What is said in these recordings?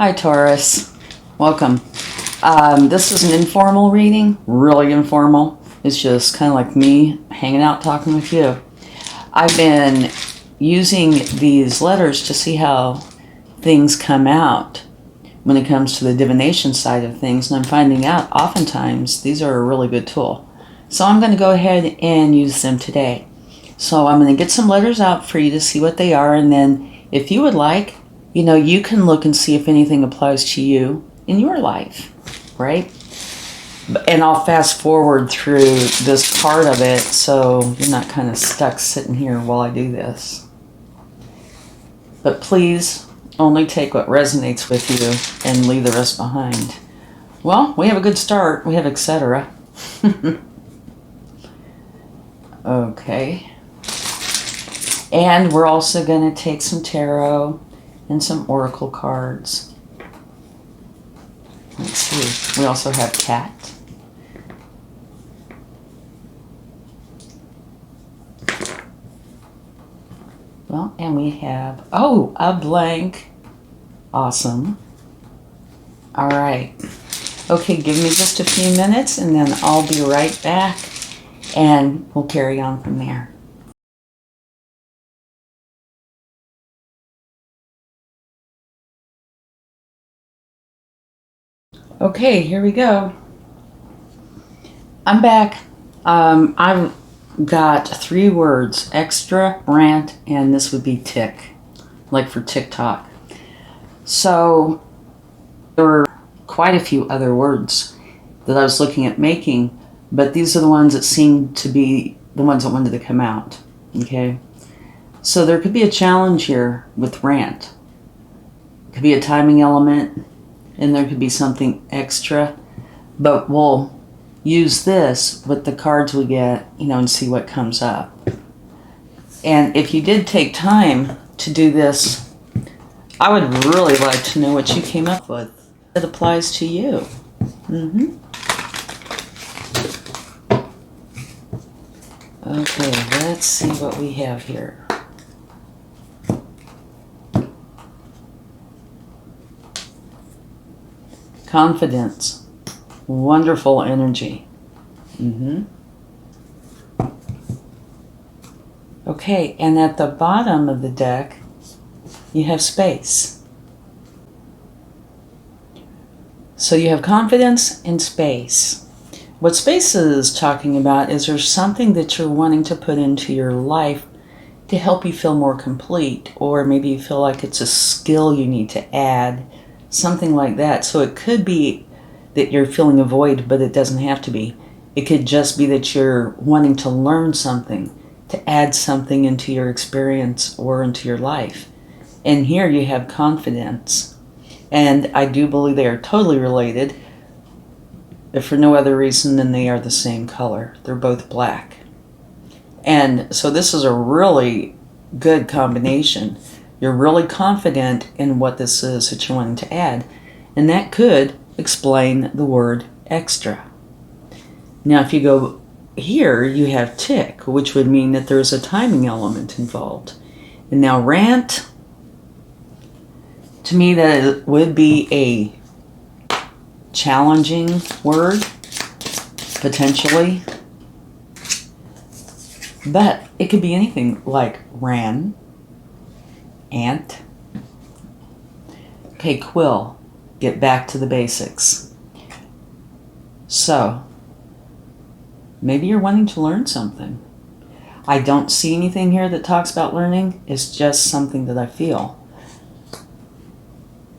Hi, Taurus. Welcome. This is an informal reading, really informal. It's just kind of like me hanging out talking with you. I've been using these letters to see how things come out when it comes to the divination side of things, and I'm finding out oftentimes these are a really good tool. So I'm going to go ahead and use them today. So I'm going to get some letters out for you to see what they are, and then if you would like, you can look and see if anything applies to you in your life, right? And I'll fast forward through this part of it so you're not kind of stuck sitting here while I do this. But please only take what resonates with you and leave the rest behind. Well, we have a good start. We have etc. Okay. And we're also going to take some tarot and some oracle cards. Let's see. We also have cat. Well, and we have, a blank. Awesome. All right. Okay, give me just a few minutes and then I'll be right back and we'll carry on from there. Okay, here we go. I'm back. I've got 3 words: extra, rant, and this would be tick, like for TikTok. So there were quite a few other words that I was looking at making, but these are the ones that seem to be the ones that wanted to come out. Okay, so there could be a challenge here with rant. It could be a timing element, and there could be something extra, but we'll use this with the cards we get, and see what comes up. And if you did take time to do this, I would really like to know what you came up with that applies to you. Okay, let's see what we have here. Confidence. Wonderful energy. Okay, and at the bottom of the deck, you have space. So you have confidence and space. What space is talking about is there's something that you're wanting to put into your life to help you feel more complete, or maybe you feel like it's a skill you need to add, something like that. So it could be that you're feeling a void, but it doesn't have to be. It could just be that you're wanting to learn something, to add something into your experience or into your life. And here you have confidence. And I do believe they are totally related, if for no other reason than they are the same color. They're both black. And so this is a really good combination. You're really confident in what this is that you're wanting to add. And that could explain the word extra. Now, if you go here, you have tick, which would mean that there's a timing element involved. And now rant, to me, that would be a challenging word, potentially. But it could be anything like ran, ant. Okay, quill. Get back to the basics. So, maybe you're wanting to learn something. I don't see anything here that talks about learning. It's just something that I feel.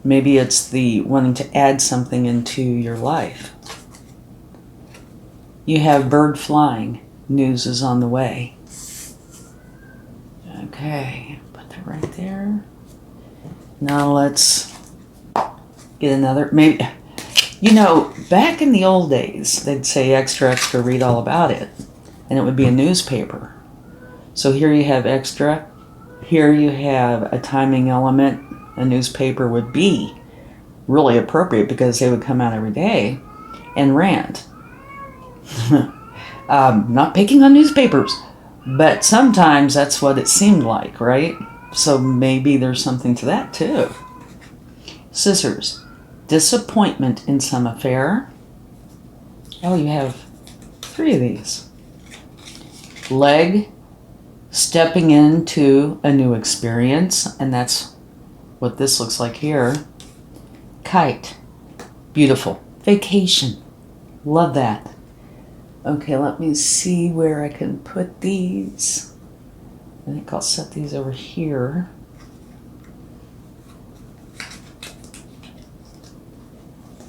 Maybe it's the wanting to add something into your life. You have bird flying. News is on the way. Okay, put that right there. Now let's get another, maybe, back in the old days, they'd say extra, extra, read all about it. And it would be a newspaper. So here you have extra. Here you have a timing element. A newspaper would be really appropriate because they would come out every day. And rant. Not picking on newspapers, but sometimes that's what it seemed like, right? So maybe there's something to that too. Scissors, disappointment in some affair. Oh, you have 3 of these. Leg, stepping into a new experience, and that's what this looks like here. Kite, beautiful. Vacation, love that. Okay, let me see where I can put these. I think I'll set these over here.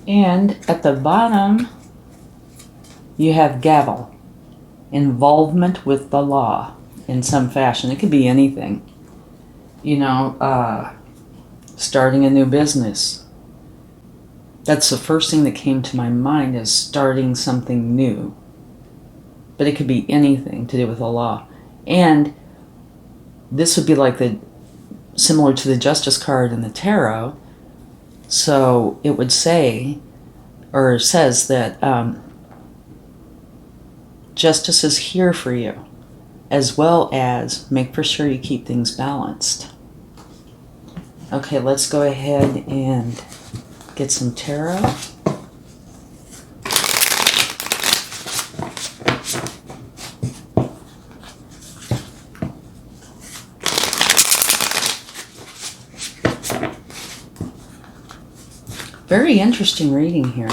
And at the bottom, you have gavel, involvement with the law in some fashion. It could be anything. You know, starting a new business. That's the first thing that came to my mind, is starting something new. But it could be anything to do with the law. And this would be like similar to the Justice card in the tarot. So it would say, or says that justice is here for you, as well as make for sure you keep things balanced. Okay, let's go ahead and get some tarot. Very interesting reading here.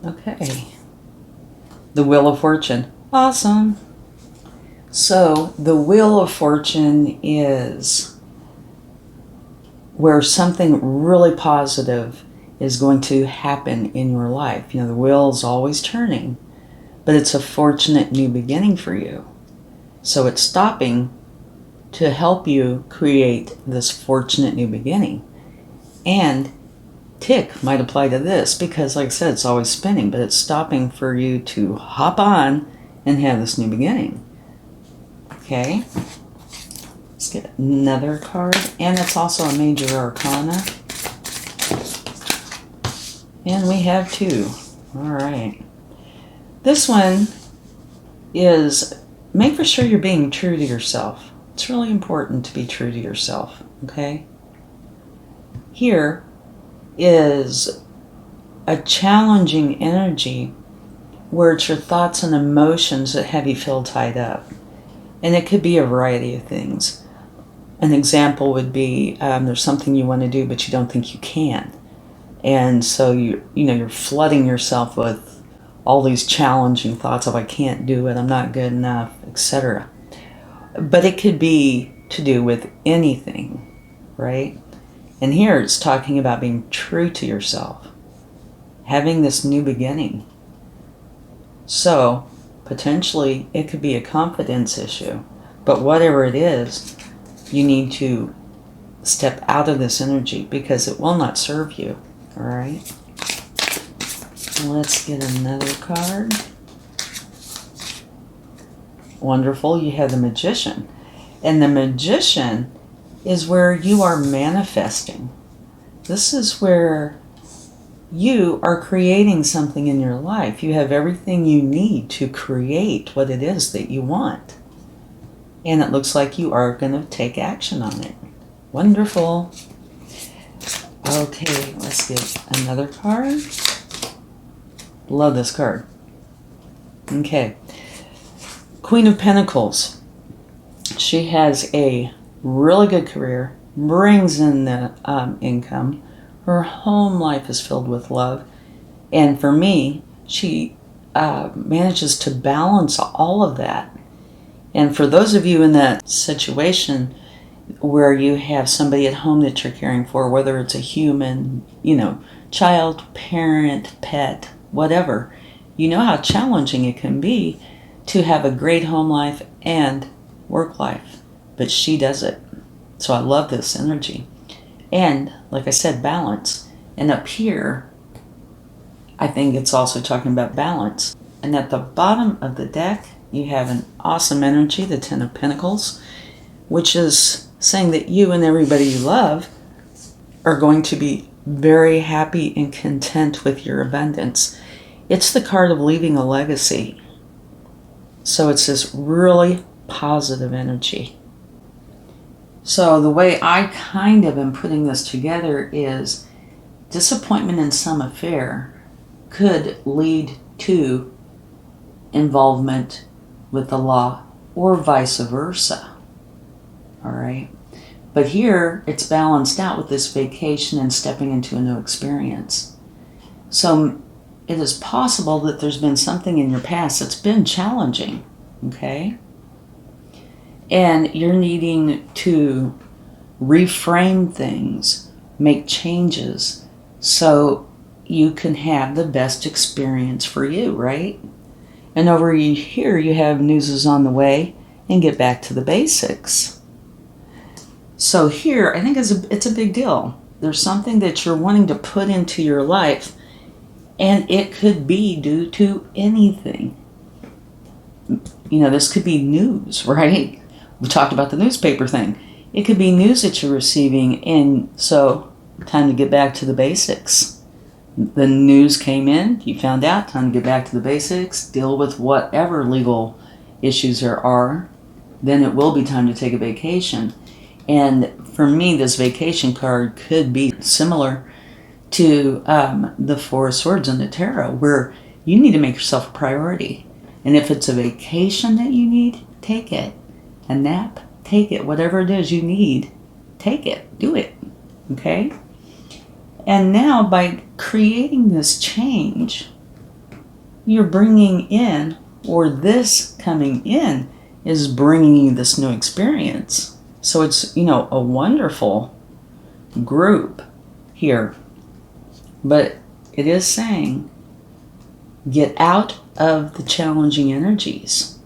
Okay. The Wheel of Fortune. Awesome. So the Wheel of Fortune is where something really positive is going to happen in your life. You know, the wheel is always turning, but it's a fortunate new beginning for you. So it's stopping to help you create this fortunate new beginning. And tick might apply to this because, like I said, it's always spinning, but it's stopping for you to hop on and have this new beginning. Okay, let's get another card, and it's also a major arcana. And we have 2. All right. This one is make for sure you're being true to yourself. It's really important to be true to yourself, okay? Here is a challenging energy where it's your thoughts and emotions that have you feel tied up. And it could be a variety of things. An example would be there's something you want to do but you don't think you can. And so you're flooding yourself with all these challenging thoughts of I can't do it, I'm not good enough, etc. But it could be to do with anything, right? And here it's talking about being true to yourself, having this new beginning. So potentially it could be a confidence issue, but whatever it is, you need to step out of this energy because it will not serve you, all right? Let's get another card. Wonderful, you have the Magician. And the Magician is where you are manifesting. This is where you are creating something in your life. You have everything you need to create what it is that you want. And it looks like you are going to take action on it. Wonderful. Okay, let's get another card. Love this card. Okay. Queen of Pentacles. She has a really good career, brings in the income. Her home life is filled with love. And for me, she manages to balance all of that. And for those of you in that situation where you have somebody at home that you're caring for, whether it's a human, child, parent, pet, whatever, you know how challenging it can be to have a great home life and work life. But she does it. So I love this energy. And like I said, balance. And up here, I think it's also talking about balance. And at the bottom of the deck, you have an awesome energy, the Ten of Pentacles, which is saying that you and everybody you love are going to be very happy and content with your abundance. It's the card of leaving a legacy. So it's this really positive energy. So the way I kind of am putting this together is disappointment in some affair could lead to involvement with the law or vice versa. All right. But here it's balanced out with this vacation and stepping into a new experience. So it is possible that there's been something in your past that's been challenging, okay? And you're needing to reframe things, make changes, so you can have the best experience for you, right? And over here you have news is on the way and get back to the basics. So here, I think it's a big deal. There's something that you're wanting to put into your life, and it could be due to anything. You know, this could be news, right? We talked about the newspaper thing. It could be news that you're receiving, and so time to get back to the basics. The news came in, you found out, time to get back to the basics, deal with whatever legal issues there are, then it will be time to take a vacation. And for me, this vacation card could be similar to the Four of Swords in the Tarot, where you need to make yourself a priority. And if it's a vacation that you need, take it. A nap, take it. Whatever it is you need, take it. Do it. Okay? And now by creating this change, you're bringing in, or this coming in is bringing you this new experience. So it's, you know, a wonderful group here. But it is saying, get out of the challenging energies.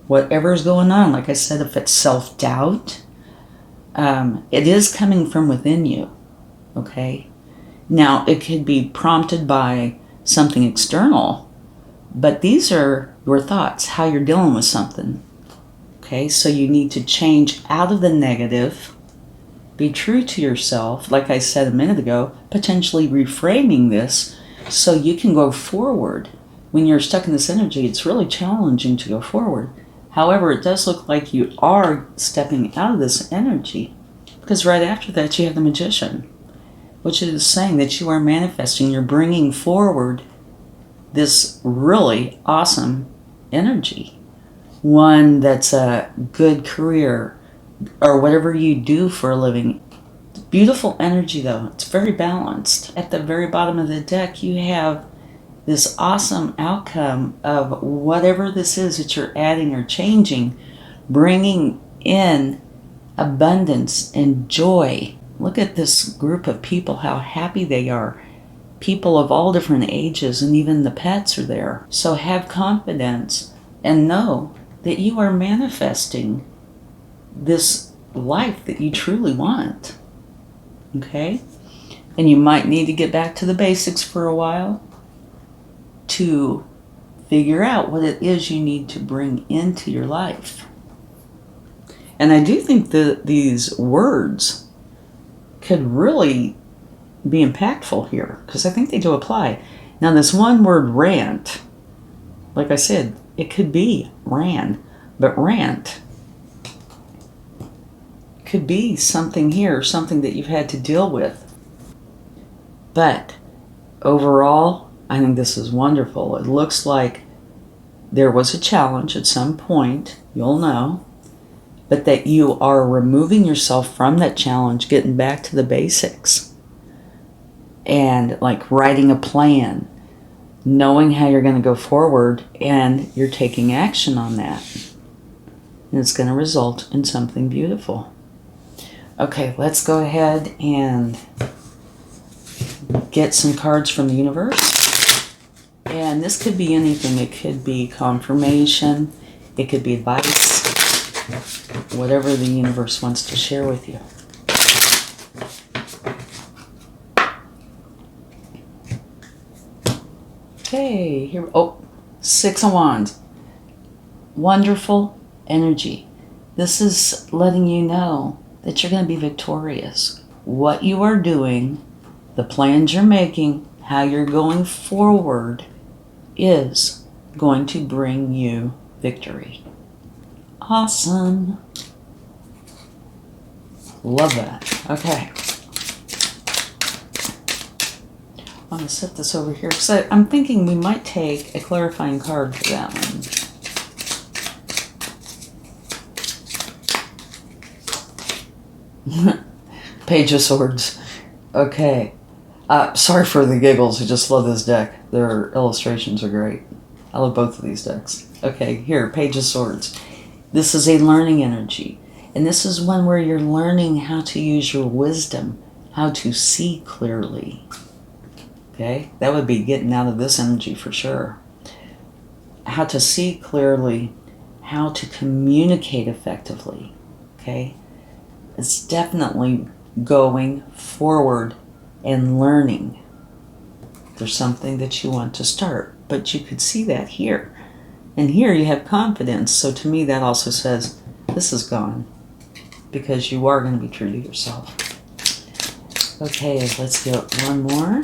Whatever's going on, like I said, if it's self-doubt, it is coming from within you, okay? Now, it could be prompted by something external, but these are your thoughts, how you're dealing with something, okay? So you need to change out of the negative, be true to yourself, like I said a minute ago, potentially reframing this so you can go forward. When you're stuck in this energy, it's really challenging to go forward. However, it does look like you are stepping out of this energy, because right after that you have the Magician, which is saying that you are manifesting, you're bringing forward this really awesome energy, one that's a good career or whatever you do for a living. Beautiful energy though, it's very balanced. At the very bottom of the deck you have this awesome outcome of whatever this is that you're adding or changing, bringing in abundance and joy. Look at this group of people, how happy they are. People of all different ages, and even the pets are there. So have confidence and know that you are manifesting this life that you truly want. Okay? And you might need to get back to the basics for a while to figure out what it is you need to bring into your life. And I do think that these words could really be impactful here, because I think they do apply. Now this one word rant, like I said, it could be ran, but rant could be something here, something that you've had to deal with. But overall, I think this is wonderful. It looks like there was a challenge at some point, you'll know, but that you are removing yourself from that challenge, getting back to the basics, and like writing a plan, knowing how you're going to go forward, and you're taking action on that. And it's going to result in something beautiful. Okay, let's go ahead and get some cards from the universe. And this could be anything. It could be confirmation. It could be advice. Whatever the universe wants to share with you. Okay, here. Oh, Six of Wands. Wonderful energy. This is letting you know that you're going to be victorious. What you are doing, the plans you're making, how you're going forward is going to bring you victory. Awesome. Love that. Okay. I'm going to set this over here because I'm thinking we might take a clarifying card for that one. Page of Swords. Okay. Sorry for the giggles. I just love this deck. Their illustrations are great. I love both of these decks. Okay, here, Page of Swords. This is a learning energy. And this is one where you're learning how to use your wisdom, how to see clearly. Okay, that would be getting out of this energy for sure. How to see clearly, how to communicate effectively. Okay, it's definitely going forward and learning. There's something that you want to start, but you could see that here. And here you have confidence. So to me, that also says this is gone because you are going to be true to yourself. Okay, let's do one more.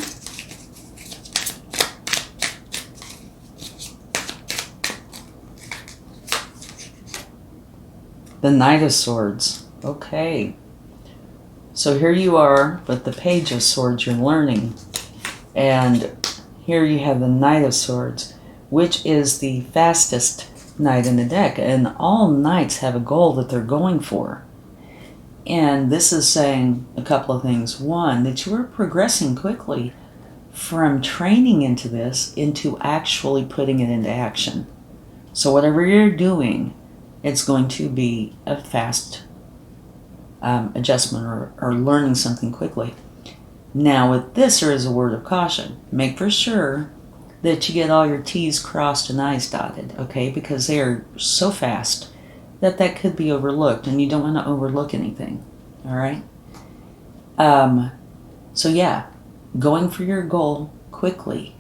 The Knight of Swords. Okay. So here you are with the Page of Swords, you're learning. And here you have the Knight of Swords, which is the fastest knight in the deck. And all knights have a goal that they're going for. And this is saying a couple of things. One, that you are progressing quickly from training into this into actually putting it into action. So whatever you're doing, it's going to be a fast adjustment or learning something quickly. Now with this, there is a word of caution. Make for sure that you get all your T's crossed and I's dotted, okay? Because they are so fast that could be overlooked, and you don't want to overlook anything, all right? So yeah, going for your goal quickly.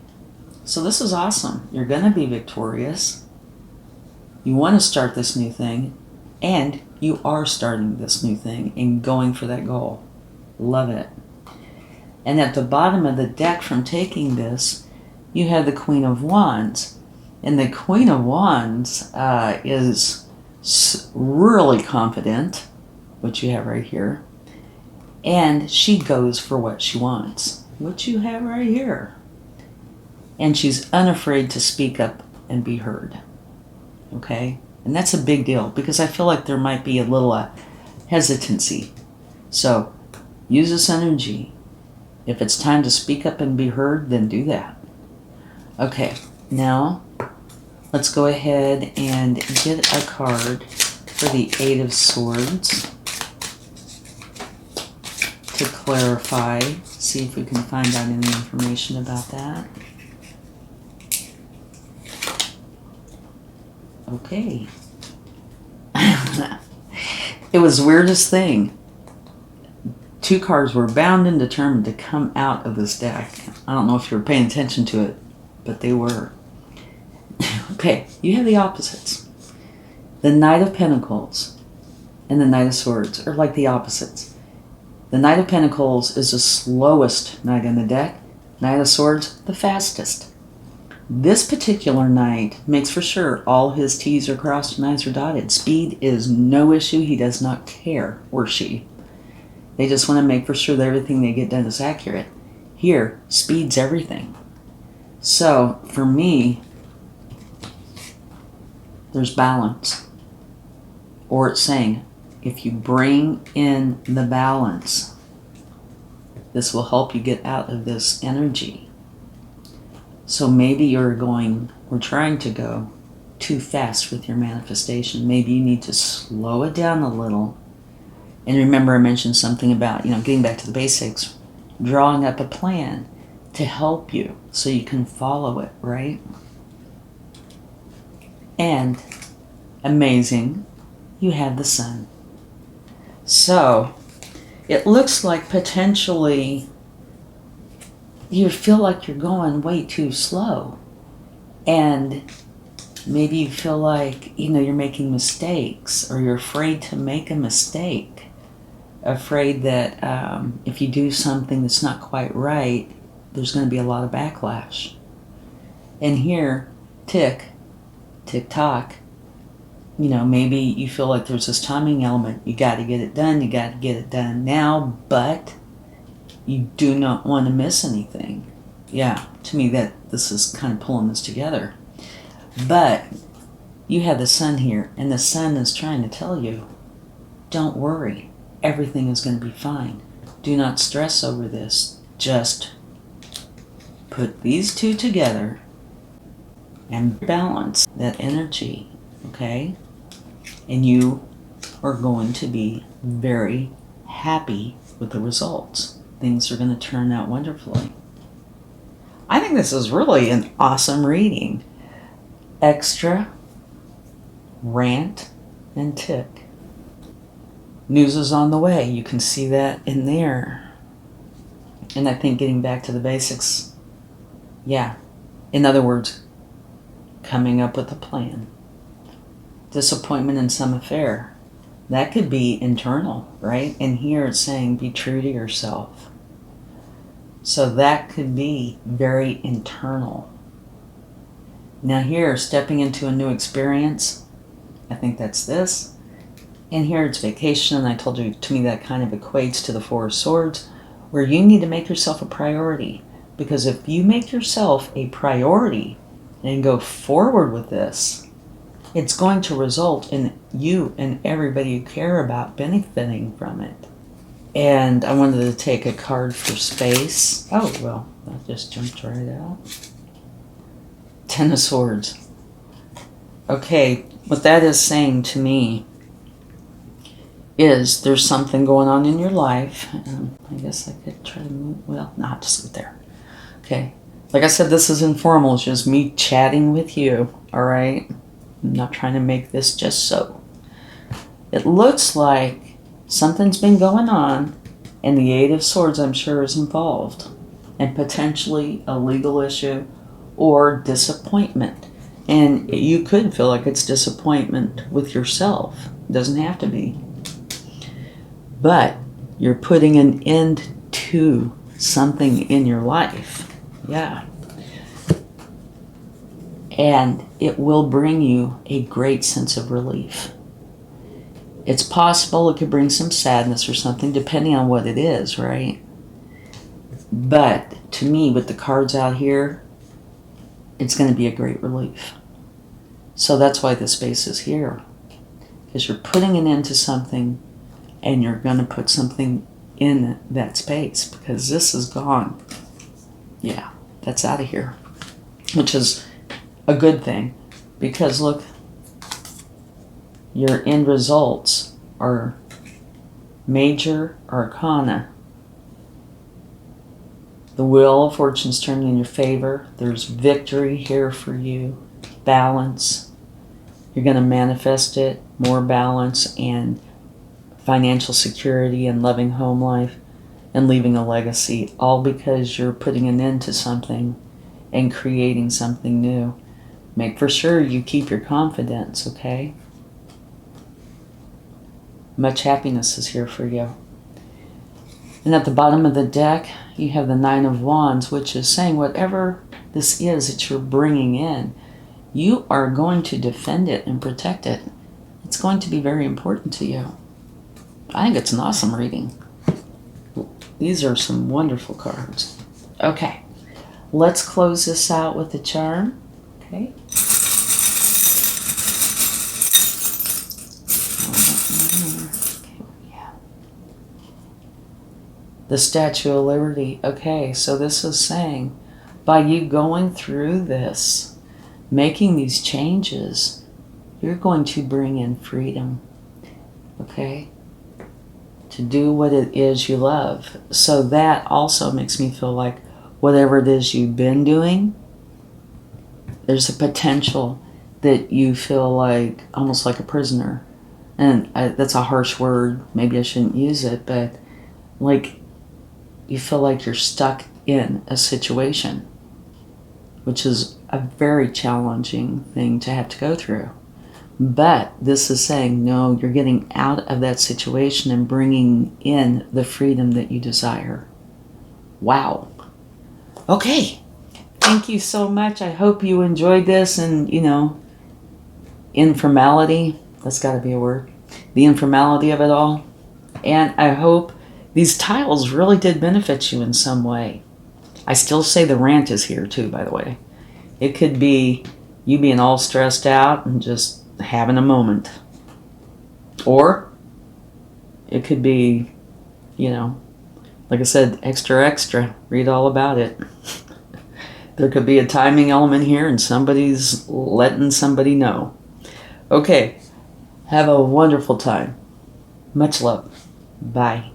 So this is awesome. You're going to be victorious. You want to start this new thing, and you are starting this new thing and going for that goal. Love it. And at the bottom of the deck from taking this, you have the Queen of Wands. And the Queen of Wands is really confident, which you have right here. And she goes for what she wants, which you have right here. And she's unafraid to speak up and be heard. Okay? And that's a big deal because I feel like there might be a little hesitancy. So use this energy. If it's time to speak up and be heard, then do that. Okay, now let's go ahead and get a card for the Eight of Swords to clarify. See if we can find out any information about that. Okay. It was the weirdest thing. Two cards were bound and determined to come out of this deck. I don't know if you were paying attention to it, but they were. Okay, you have the opposites. The Knight of Pentacles and the Knight of Swords are like the opposites. The Knight of Pentacles is the slowest knight in the deck. Knight of Swords, the fastest. This particular knight makes for sure all his T's are crossed and I's are dotted. Speed is no issue. He does not care, or she. They just want to make for sure that everything they get done is accurate. Here, speed's everything. So, for me, there's balance. Or it's saying, if you bring in the balance, this will help you get out of this energy. So maybe you're trying to go too fast with your manifestation. Maybe you need to slow it down a little. And remember I mentioned something about, getting back to the basics, drawing up a plan to help you so you can follow it, right? And amazing, you have the Sun. So it looks like potentially you feel like you're going way too slow. And maybe you feel like, you're making mistakes, or you're afraid to make a mistake. Afraid that if you do something that's not quite right, there's going to be a lot of backlash. And here, tick, tick tock, maybe you feel like there's this timing element. You got to get it done. You got to get it done now, but you do not want to miss anything. Yeah, to me this is kind of pulling this together. But you have the sun here, and the sun is trying to tell you, don't worry. Everything is going to be fine. Do not stress over this. Just put these two together and balance that energy, okay? And you are going to be very happy with the results. Things are going to turn out wonderfully. I think this is really an awesome reading. Extra, rant, and tick. News is on the way. You can see that in there. And I think getting back to the basics, yeah. In other words, coming up with a plan. Disappointment in some affair. That could be internal, right? And here it's saying be true to yourself. So that could be very internal. Now here, stepping into a new experience, I think that's this. And here it's vacation, and I told you, to me that kind of equates to the Four of Swords, where you need to make yourself a priority. Because if you make yourself a priority and go forward with this, it's going to result in you and everybody you care about benefiting from it. And I wanted to take a card for space. Oh, well, that just jumped right out. Ten of Swords. Okay, what that is saying to me is there's something going on in your life. I guess I could try to move. Well, no, just leave it there. Okay. Like I said, this is informal. It's just me chatting with you. All right? I'm not trying to make this just so. It looks like something's been going on, and the Eight of Swords, I'm sure, is involved. And potentially a legal issue or disappointment. And you could feel like it's disappointment with yourself. It doesn't have to be. But you're putting an end to something in your life. Yeah. And it will bring you a great sense of relief. It's possible it could bring some sadness or something, depending on what it is, right? But to me, with the cards out here, it's going to be a great relief. So that's why the space is here. Because you're putting an end to something, and you're going to put something in that space, because this is gone. Yeah, that's out of here. Which is a good thing, because look, your end results are major arcana. The Wheel of Fortune's turning in your favor. There's victory here for you. Balance. You're going to manifest it. More balance and financial security and loving home life and leaving a legacy. All because you're putting an end to something and creating something new. Make for sure you keep your confidence, okay? Much happiness is here for you. And at the bottom of the deck, you have the Nine of Wands, which is saying whatever this is that you're bringing in, you are going to defend it and protect it. It's going to be very important to you. I think it's an awesome reading. These are some wonderful cards. Okay, let's close this out with a charm. Okay. The Statue of Liberty. Okay, so this is saying, by you going through this, making these changes, you're going to bring in freedom. Okay? To do what it is you love. So that also makes me feel like whatever it is you've been doing, there's a potential that you feel like almost like a prisoner. And that's a harsh word. Maybe I shouldn't use it, but like you feel like you're stuck in a situation, which is a very challenging thing to have to go through. But this is saying, no, you're getting out of that situation and bringing in the freedom that you desire. Wow. Okay. Thank you so much. I hope you enjoyed this and, informality. That's got to be a word. The informality of it all. And I hope these tiles really did benefit you in some way. I still say the rant is here too, by the way. It could be you being all stressed out and just having a moment. Or it could be, like I said, extra. Read all about it. There could be a timing element here and somebody's letting somebody know. Okay, have a wonderful time. Much love. Bye.